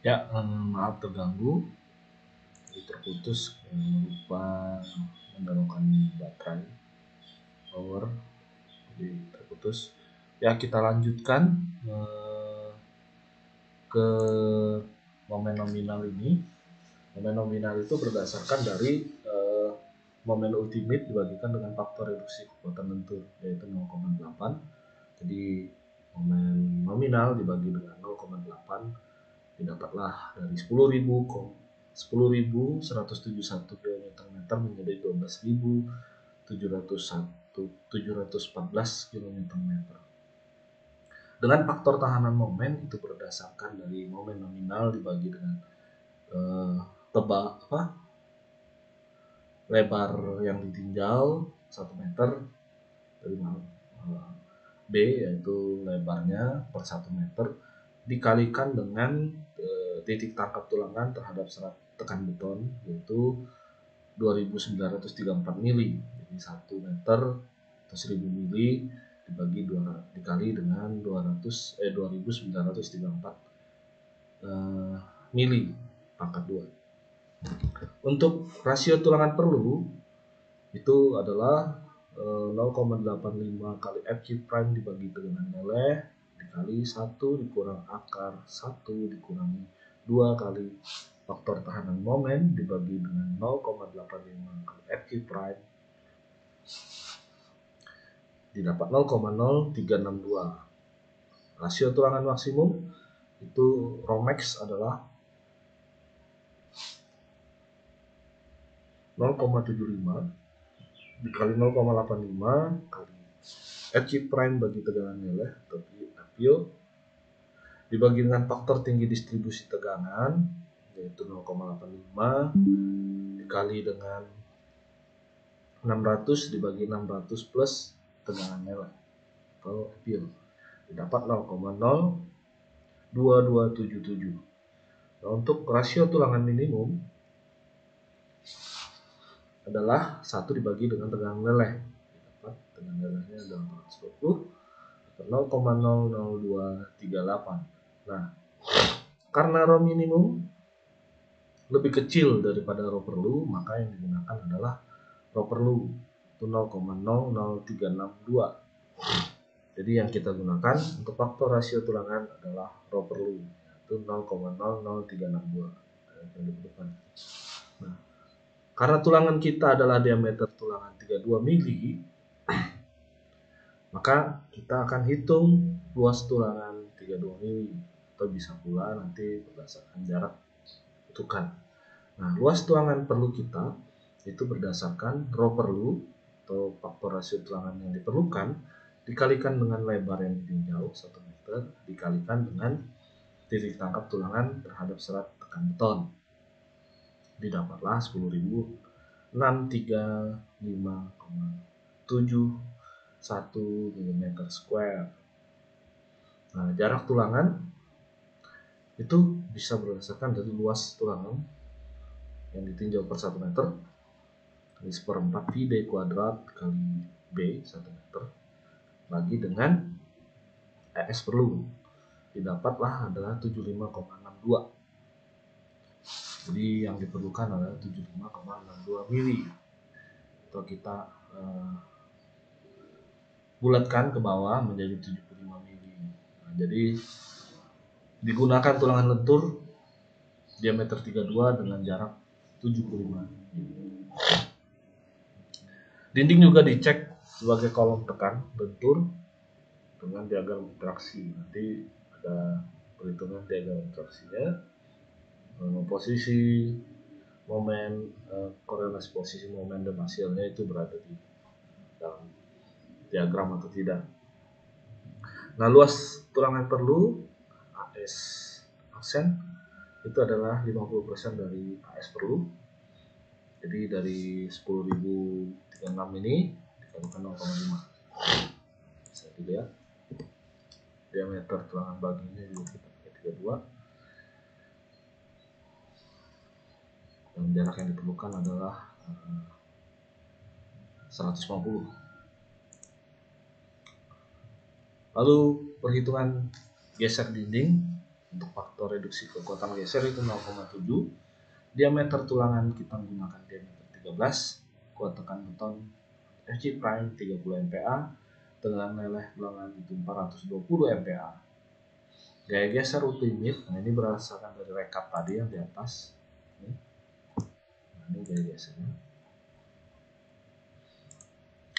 Ya, maaf terganggu, jadi terputus, lupa menyalakan baterai power, jadi terputus. Ya, kita lanjutkan ke momen nominal ini. Momen nominal itu berdasarkan dari momen ultimate dibagikan dengan faktor reduksi kekuatan lentur, yaitu 0,8. Jadi momen nominal dibagi dengan 0,8 didapatlah dari 10.171 km menjadi 12.714 km. Dengan faktor tahanan momen itu berdasarkan dari momen nominal dibagi dengan lebar yang ditinjau 1 meter dari B, yaitu lebarnya per 1 meter dikalikan dengan titik tangkap tulangan terhadap serat tekan beton, yaitu 2934 mili. Jadi 1 meter atau 1000 mili dikali dengan 2934 mili pangkat 2. Untuk rasio tulangan perlu itu adalah 0,85 kali FQ prime dibagi dengan meleh dikali 1 dikurang akar 1 dikurangi 2 kali faktor tahanan momen dibagi dengan 0,85 kali FQ prime didapat 0,0362. Rasio tulangan maksimum itu Romex adalah 0,75 dikali 0,85 kali FQ prime bagi tegangan meleh atau apio dibagi dengan faktor tinggi distribusi tegangan yaitu 0,85 dikali dengan 600 dibagi 600 plus tegangan meleh atau apio didapat 0,02277. Nah, untuk rasio tulangan minimum adalah 1 dibagi dengan tegangan meleh. Dapat tegangan melehnya adalah 420 atau 0,00238. Nah, karena rho minimum lebih kecil daripada rho perlu, maka yang digunakan adalah rho perlu itu 0,00362. Jadi yang kita gunakan untuk faktor rasio tulangan adalah rho perlu yaitu 0,00362 yang dibutuhkan. Nah, karena tulangan kita adalah diameter tulangan 32 mili, maka kita akan hitung luas tulangan 32 mili atau bisa pula nanti berdasarkan jarak butuhkan. Nah, luas tulangan perlu kita itu berdasarkan rho perlu atau faktor rasio tulangan yang diperlukan dikalikan dengan lebar yang ditinjau 1 meter dikalikan dengan titik tangkap tulangan terhadap serat tekan beton. Didapatlah 10.635,71 mm square. Nah, jarak tulangan itu bisa berdasarkan dari luas tulangan yang ditinjau per 1 meter kali seperempat pi d kuadrat kali b 1 meter bagi dengan ES perlu didapatlah adalah 75,62. Jadi yang diperlukan adalah 75,62 mili atau kita bulatkan ke bawah menjadi 75 mili. Nah, jadi digunakan tulangan lentur diameter 32 dengan jarak 75 mili. Dinding juga dicek sebagai kolom tekan lentur dengan diagram interaksi. Nanti ada perhitungan diagram interaksinya, posisi momen, korelasi posisi momen dan hasilnya itu berada di dalam diagram atau tidak. Nah, luas tulangan perlu AS aksen itu adalah 50% dari AS perlu. Jadi dari 10.036 ini dikalikan 0,5. Bisa dilihat diameter tulangan baginya juga kita pakai 32. Dan jarak yang diperlukan adalah 150. Lalu perhitungan geser dinding Untuk faktor reduksi kekuatan geser itu 0,7. Diameter tulangan kita menggunakan diameter 13. Kuat tekan beton FG prime 30 MPa. Tegangan leleh tulangan itu 420 MPa. Gaya geser ultimate, nah ini berdasarkan dari rekap tadi yang di atas. Nah, ini gaya gesernya.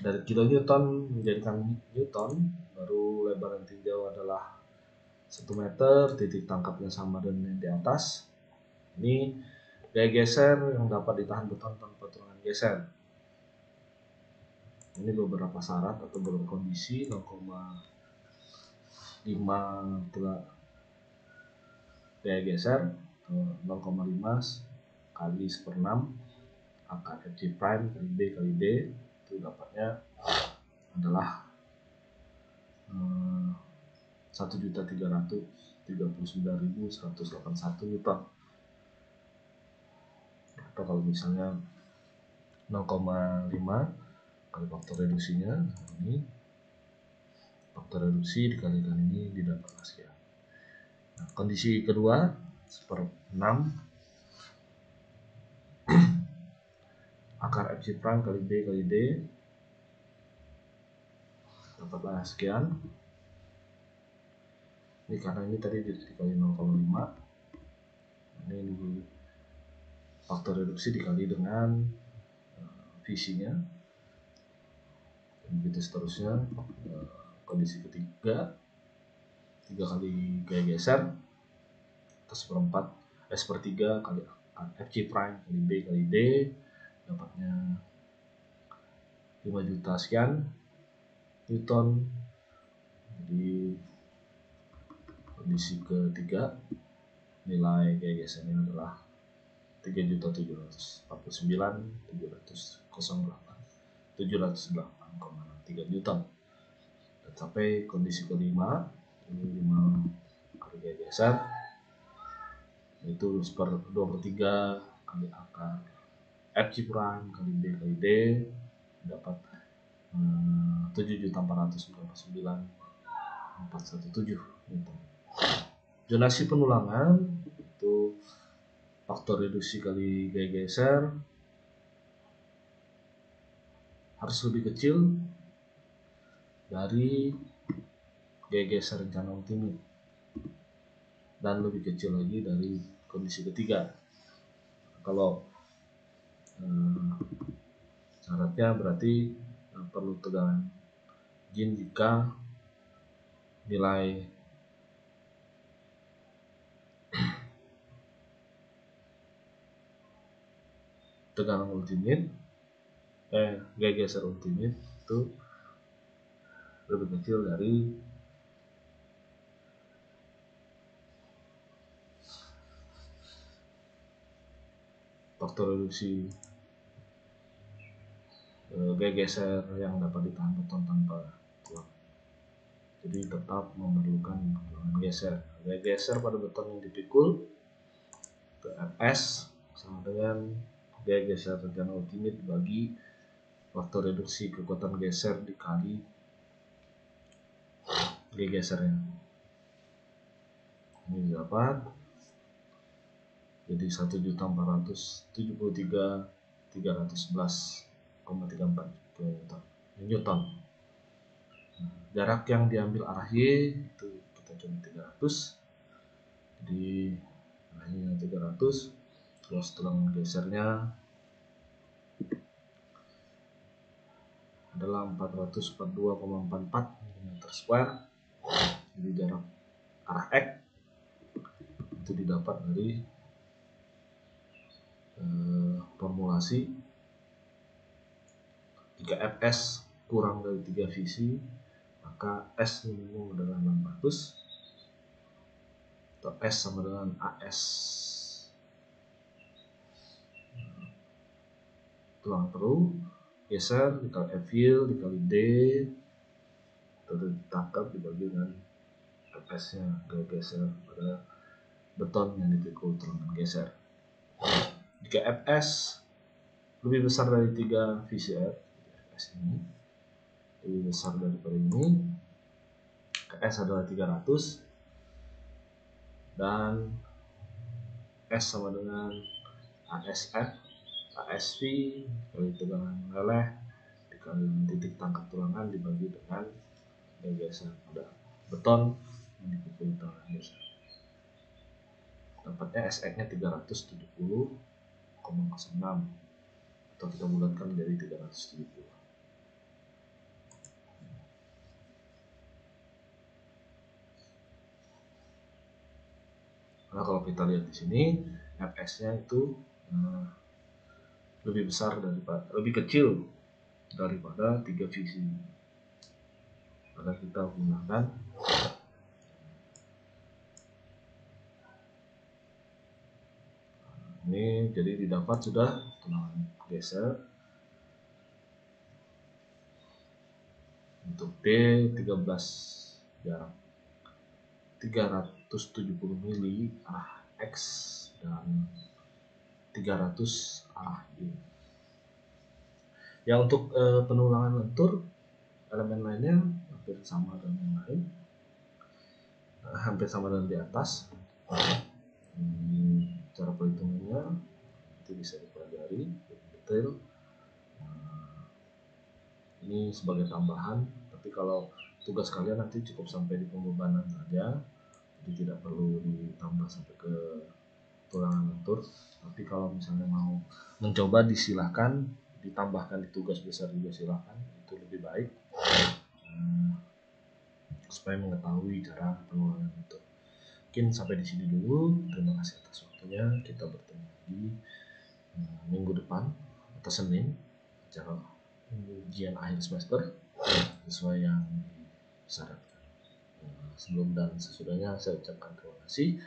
Dari kilonewton menjadikan newton, baru lebar dan tinjau adalah 1 meter, titik tangkapnya sama dengan yang di atas. Ini gaya geser yang dapat ditahan beton tanpa tulangan geser. Ini beberapa syarat atau beberapa kondisi. 0,5 gaya geser, 0,5 kali 1/6 akar FG prime kali B kali D, itu dapatnya adalah 1.339.181 Newton. Atau kalau misalnya 0,5 kali faktor reduksinya, ini faktor reduksi dikalikan ini didapatkan sekian. Nah, kondisi kedua 1/6 akar FG prime kali B kali D, dapatlah sekian. Ini karena ini tadi dikali 0,5, ini faktor reduksi dikali dengan visinya, begitu seterusnya. Kondisi ketiga 3 kali gaya geser atau 1/3 kali FG prime kali B kali D, dapatnya 5 juta sekian Newton. Jadi kondisi ketiga nilai gaya gesernya adalah 3.749.708 Newton. Dan sampai kondisi kelima, ini 5 kali gaya geser, itu 2/3 kali akar FG prime kali B kali D, dapat 7.499.417 Newton. Zonasi penulangan itu faktor reduksi kali gaya geser harus lebih kecil dari gaya geser rencana ultimate dan lebih kecil lagi dari kondisi ketiga. Kalau syaratnya berarti perlu tegangan jin jika nilai tegangan ultimate gaya geser ultimate itu lebih kecil dari faktor reduksi gaya geser yang dapat ditahan beton tanpa tulang. Jadi tetap memerlukan tulangan geser. Gaya geser pada beton yang dipikul ke Fs sama dengan gaya geser rencana ultimate bagi faktor reduksi kekuatan geser dikali gaya gesernya. Ini dapat jadi 1.473.311,34 Newton. Jarak yang diambil arah Y itu kita coba 300. Jadi arahnya 300, luas tulangan gesernya adalah 442,44 mm². Jadi jarak arah X itu didapat dari formulasi jika Fs kurang dari 3 visi, maka S minimum adalah 600 atau S sama dengan AS. Tulang perlu geser dikali F yield dikali D, terus ditangkap dibagi dengan Fs nya gaya geser pada beton yang dipikul tulangan geser. Jika Fs lebih besar dari 3 VCF, Fs ini lebih besar daripada ini, Fs adalah 300, dan S sama dengan ASF, ASV kali tegangan meleleh dikali titik tangkap tulangan dibagi dengan geser pada beton yang dipukul tulangan geser. Dapatnya SX nya 370,06 atau kita bulatkan menjadi 370. Nah, kalau kita lihat di sini Fs-nya itu lebih besar daripada, lebih kecil daripada 3 visi. Maka kita gunakan ini, jadi didapat sudah tulangan geser untuk D13 jarak 370 mili arah X dan 300 arah Y. Ya, untuk penulangan lentur elemen lainnya hampir sama dengan yang lain, hampir sama dengan di atas. Cara perhitungannya itu bisa dipelajari lebih detail. Ini sebagai tambahan, tapi kalau tugas kalian nanti cukup sampai di pembebanan saja, jadi tidak perlu ditambah sampai ke tulangan lentur. Tapi kalau misalnya mau mencoba, disilahkan ditambahkan di tugas besar juga, silahkan, itu lebih baik supaya mengetahui cara penulangan lentur. Mungkin sampai di sini dulu. Terima kasih atas waktunya. Kita bertemu lagi minggu depan atau Senin, acara ujian akhir semester sesuai yang disyaratkan. Sebelum dan sesudahnya saya ucapkan terima kasih.